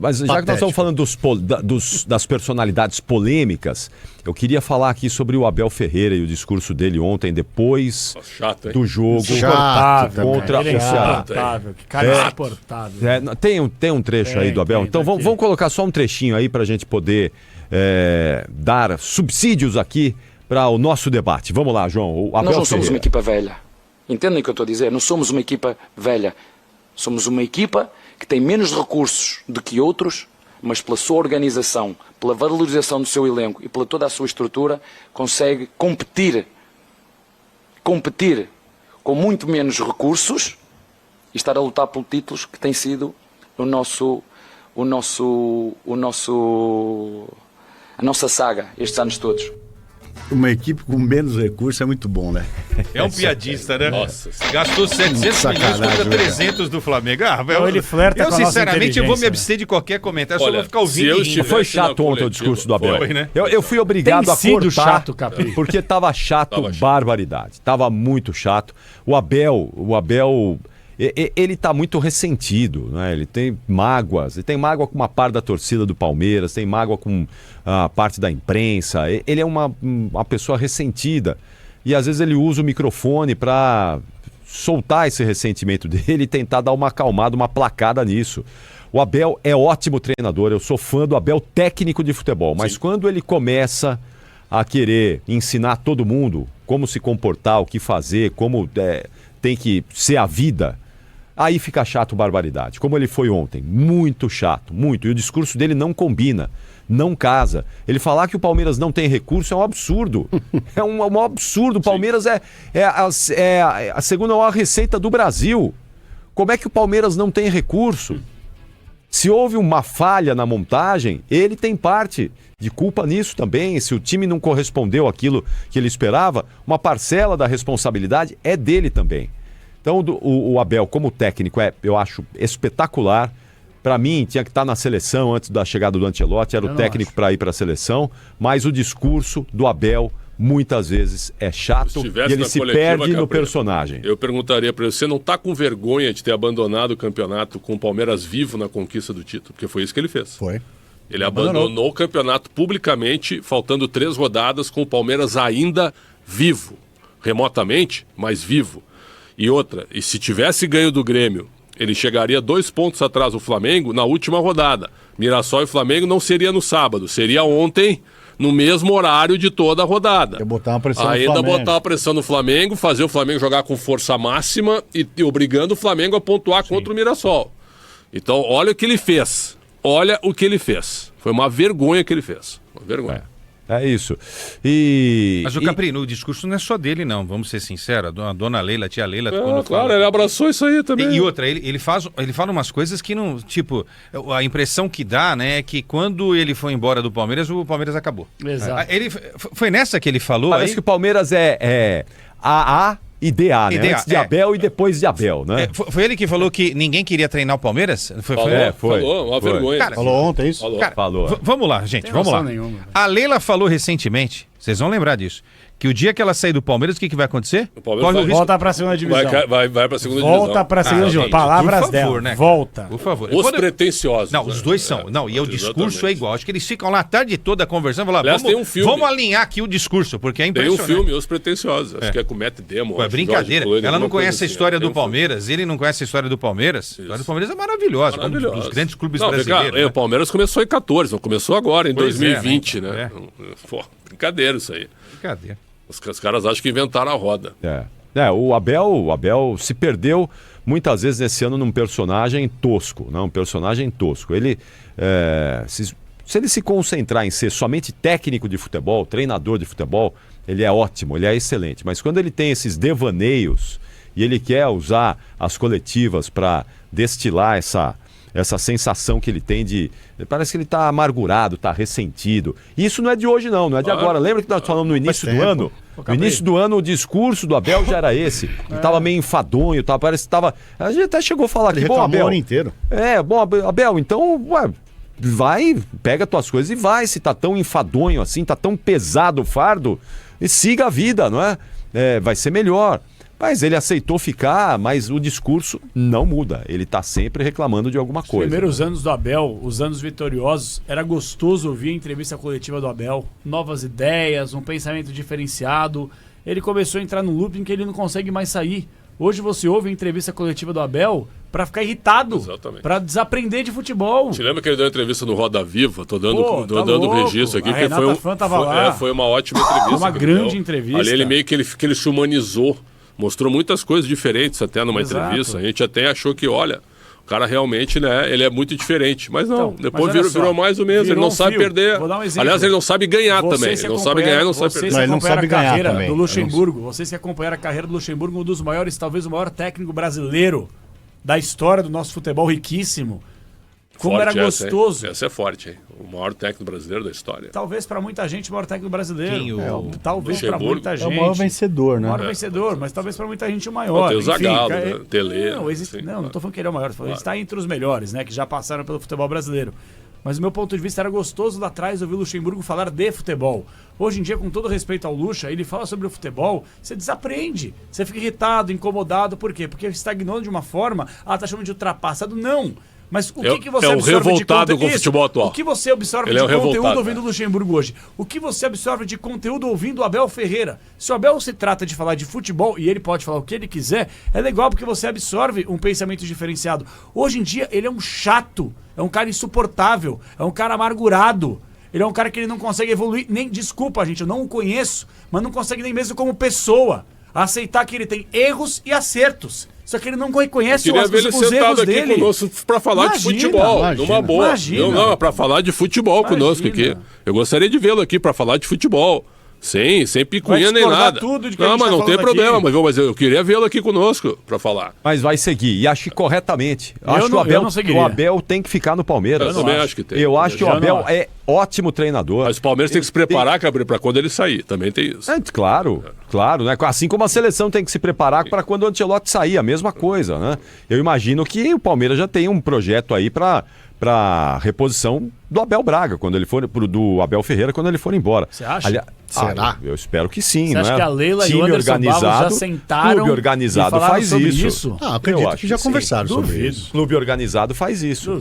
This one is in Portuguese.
Mas já que nós estamos falando das personalidades polêmicas, eu queria falar aqui sobre o Abel Ferreira e o discurso dele ontem, depois do jogo contra o Ceará. Que cara insuportável. Tem um trecho aí do Abel. Então vamos colocar só um trechinho aí para a gente poder dar subsídios aqui para o nosso debate. Vamos lá, João. O Abel Nós não somos Ferreira. uma equipa velha. Entendem o que eu estou a dizer? Não somos uma equipa velha. Somos uma equipa que tem menos recursos do que outros, mas pela sua organização, pela valorização do seu elenco e pela toda a sua estrutura, consegue competir com muito menos recursos e estar a lutar por títulos que tem sido a nossa saga estes anos todos. Uma equipe com menos recursos é muito bom, né? É um piadista, né? Nossa. Gastou 700 milhões contra 300 do Flamengo. Ele flerta com a nossa sinceramente, eu vou me inteligência, abster de qualquer comentário. Olha, só vou ficar ouvindo. se eu Foi estivesse na chato ontem o coletiva, discurso do Abel. foi, né? Eu fui obrigado Tem a sido cortar, chato, Capri. porque tava chato, barbaridade. Tava muito chato. O Abel, ele tá muito ressentido, né? Ele tem mágoas. Ele tem mágoa com uma parte da torcida do Palmeiras, tem mágoa com a parte da imprensa. Ele é uma pessoa ressentida. E às vezes ele usa o microfone para soltar esse ressentimento dele e tentar dar uma acalmada, uma placada nisso. O Abel é ótimo treinador, eu sou fã do Abel, técnico de futebol, mas quando ele começa a querer ensinar todo mundo como se comportar, o que fazer, como tem que ser a vida, aí fica chato barbaridade, como ele foi ontem, muito chato, muito, e o discurso dele não combina, não casa. Ele falar que o Palmeiras não tem recurso é um absurdo, é um absurdo. O Palmeiras é a segunda maior receita do Brasil. Como é que o Palmeiras não tem recurso? Se houve uma falha na montagem, ele tem parte de culpa nisso também. Se o time não correspondeu àquilo que ele esperava, uma parcela da responsabilidade é dele também. Então o Abel, como técnico, eu acho espetacular. Para mim, tinha que estar na seleção antes da chegada do Ancelotti, era o técnico para ir para a seleção, mas o discurso do Abel muitas vezes é chato e ele se perde no personagem. Eu perguntaria para ele, você não está com vergonha de ter abandonado o campeonato com o Palmeiras vivo na conquista do título? Porque foi isso que ele fez. Foi. Ele abandonou o campeonato publicamente, faltando 3 rodadas, com o Palmeiras ainda vivo. Remotamente, mas vivo. E outra, e se tivesse ganho do Grêmio, ele chegaria 2 pontos atrás do Flamengo na última rodada. Mirassol e Flamengo não seria no sábado, seria ontem, no mesmo horário de toda a rodada. Botar uma pressão ainda no Flamengo. botar a pressão no Flamengo, fazer o Flamengo jogar com força máxima e obrigando o Flamengo a pontuar contra o Mirassol. Então, olha o que ele fez. Olha o que ele fez. Foi uma vergonha que ele fez. Uma vergonha. É isso. Mas o Capri, o discurso não é só dele, não. Vamos ser sinceros. A dona Leila, a tia Leila... Claro, ele abraçou isso aí também. E outra, ele fala umas coisas que não... Tipo, a impressão que dá, né, é que quando ele foi embora do Palmeiras, o Palmeiras acabou. Exato. Foi nessa que ele falou. Parece que o Palmeiras é AA e DA, né? Antes de Abel e depois de Abel, né? Foi ele que falou que ninguém queria treinar o Palmeiras? Falou, uma vergonha. Cara, falou ontem isso? Falou. Vamos lá, gente, vamos lá. Nenhuma. A Leila falou recentemente, vocês vão lembrar disso, que o dia que ela sair do Palmeiras, o que vai acontecer? O Palmeiras Corre o risco. Volta pra segunda divisão. Vai pra segunda divisão. Volta pra segunda divisão. gente, Palavras por favor, dela. né, cara? Volta. Por favor. Os pretensiosos. Não, os dois são. E o discurso é igual. Acho que eles ficam lá a tarde toda conversando. Falar, Aliás, tem um filme. Vamos alinhar aqui o discurso, porque é Tem impressionante. um filme, Os Pretensiosos. Acho que é com o Matt Damon. É brincadeira. Ela não conhece a história do Palmeiras, ele não conhece a história do Palmeiras. A história do Palmeiras é maravilhosa. Um dos grandes clubes brasileiros. O Palmeiras começou em 14, não começou agora, em Pois 2020, né? né? Pô, brincadeira isso aí. Brincadeira. Os caras acham que inventaram a roda. O Abel se perdeu muitas vezes nesse ano num personagem tosco, né? Um personagem tosco. Ele, se ele se concentrar em ser somente técnico de futebol, treinador de futebol, ele é ótimo, ele é excelente. Mas quando ele tem esses devaneios e ele quer usar as coletivas para destilar essa sensação que ele tem de... Parece que ele está amargurado, está ressentido. E isso não é de hoje não é de agora. Lembra que nós falamos no início do ano? No início do ano o discurso do Abel já era esse. Ele estava meio enfadonho, parece que estava... A gente até chegou a falar Ele que, bom, reclamou Abel... o ano inteiro. Bom, Abel, então... vai, pega tuas coisas e vai. Se tá tão enfadonho assim, tá tão pesado o fardo, e siga a vida, não é? Vai ser melhor. Mas ele aceitou ficar, mas o discurso não muda. Ele tá sempre reclamando de alguma Os coisa. primeiros anos do Abel, os anos vitoriosos, era gostoso ouvir a entrevista coletiva do Abel. Novas ideias, um pensamento diferenciado. Ele começou a entrar num looping que ele não consegue mais sair. Hoje você ouve a entrevista coletiva do Abel pra ficar irritado, Exatamente. pra desaprender de futebol. Te lembra que ele deu uma entrevista no Roda Viva? Tô dando Pô, tá o louco. registro aqui. A que Renata Fã tava lá. foi uma ótima entrevista. Uma que ele grande deu. entrevista. Ali ele meio que ele se humanizou. Mostrou muitas coisas diferentes até numa Exato. entrevista. A gente até achou que, olha, o cara realmente, né, ele é muito diferente. Mas não, Então, depois mas olha só, virou mais ou menos. Ele virou não um sabe fio. perder. Vou dar um exemplo. Aliás, ele não sabe ganhar Vocês também. que Ele não sabe ganhar e não sabe vocês perder. que Não, ele não acompanharam sabe a ganhar carreira também. do Luxemburgo, vocês que acompanharam a carreira do Luxemburgo, um dos maiores, talvez o maior técnico brasileiro da história do nosso futebol riquíssimo. Como Forte era essa, hein? gostoso. Essa é forte, hein? O maior técnico brasileiro da história. Talvez pra muita gente o maior técnico brasileiro. Quem, o Talvez pra Luxemburgo? muita É gente. o maior vencedor, O né? maior vencedor, mas talvez pra muita gente o maior. Tem o Zagallo, Enfim, né? Tele, Não, existe... sim, não tô falando que ele é o maior, tô falando que Claro. ele está entre os melhores, né? Que já passaram pelo futebol brasileiro. Mas o meu ponto de vista era gostoso lá atrás ouvir o Luxemburgo falar de futebol. Hoje em dia, com todo respeito ao Luxa, ele fala sobre o futebol, você desaprende. Você fica irritado, incomodado, por quê? Porque estagnou de uma forma, tá chamando de ultrapassado. Não! Mas o que você é o absorve revoltado de com o futebol atual. O que você absorve Ele de é o conteúdo revoltado, ouvindo o Luxemburgo hoje? O que você absorve de conteúdo ouvindo o Abel Ferreira? Se o Abel se trata de falar de futebol, e ele pode falar o que ele quiser, é legal porque você absorve um pensamento diferenciado. Hoje em dia, ele é um chato, é um cara insuportável, é um cara amargurado. Ele é um cara que ele não consegue evoluir, nem, desculpa gente, eu não o conheço, mas não consegue nem mesmo como pessoa aceitar que ele tem erros e acertos. Só que ele não reconhece Queria ver ele os sentado erros aqui dele. conosco pra falar de Imagina, futebol. imagina, Numa boa. imagina. Não, pra falar de futebol conosco Imagina. aqui. Eu gostaria de vê-lo aqui pra falar de futebol. Sem picuinha nem discordar nada. tudo de que a Não, gente mas tá não tem falando problema. aqui. Mas eu queria vê-lo aqui conosco pra falar. Mas vai seguir. E acho que corretamente. Acho que não- o Abel, eu não seguiria. o Abel tem que ficar no Palmeiras. Eu também acho que tem. Eu acho que o Já não Abel acho. é ótimo treinador. Mas o Palmeiras tem que se preparar, Gabriel, pra quando ele sair. Também tem isso. Claro, claro, né? Assim como a seleção tem que se preparar para quando o Ancelotti sair, a mesma coisa, né? Eu imagino que o Palmeiras já tem um projeto aí para reposição do Abel Braga, quando ele for do Abel Ferreira quando ele for embora. Você acha? Será? Eu espero que sim, Você né? acha que a Leila e o Time Anderson organizado, Barros já sentaram clube e organizado falaram faz sobre isso. isso? Ah, acredito Eu acho que já que sim. conversaram sobre Duvido. isso. Clube organizado faz isso.